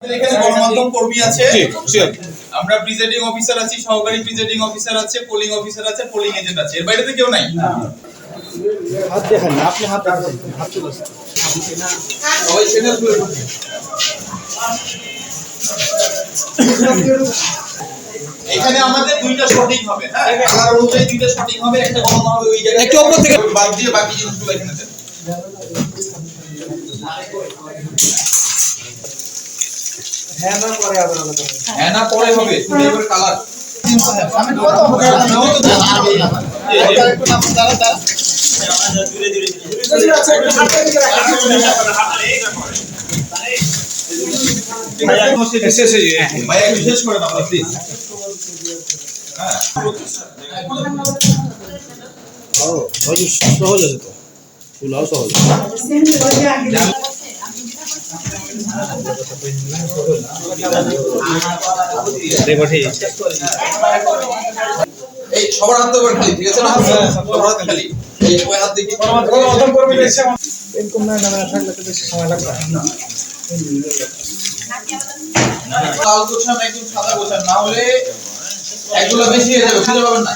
এখানে গণমাধ্যম কর্মী আছে, আমরা প্রিজাইডিং অফিসার আছি, সহকারী প্রিজাইডিং অফিসার আছে, পোলিং অফিসার আছে, পোলিং এজেন্ট আছে। এর বাইরে তো কেউ নাই। হাত দেখেন না, আপনি হাত রাখেন, হাত চলে আসছে। সবাই চ্যানেল খুলে বসে। এখানে আমাদের দুইটা শটিং হবে, হ্যাঁ, কালার অনুযায়ী দুইটা শটিং হবে, একটা গণনা হবে ওই জায়গায়, একটু উপর থেকে বাদ দিয়ে বাকি জিনিসগুলো এখানে দেন। হ্যাঁ না পরে আবার আলাদা হবে। হ্যাঁ না পরে হবে, তুমি এবার কালার আমি কত হবে ভাই একটু শেষ করে দাও প্লিজ। সহজ আছে তো, চুলাও সহজ। এই সবার হাত ধরে খালি, ঠিক আছে না? সবার হাত খালি। এই ওই হাত দেখি গণমাধ্যম কর্মী দেখছে এরকম না না থাকলে তো বেশি সময় লাগবে না। লাল গোছান একদম সাদা গোছান, না হলে এগুলো বেশি হয়ে যাবে, খুঁজে পাবেন না।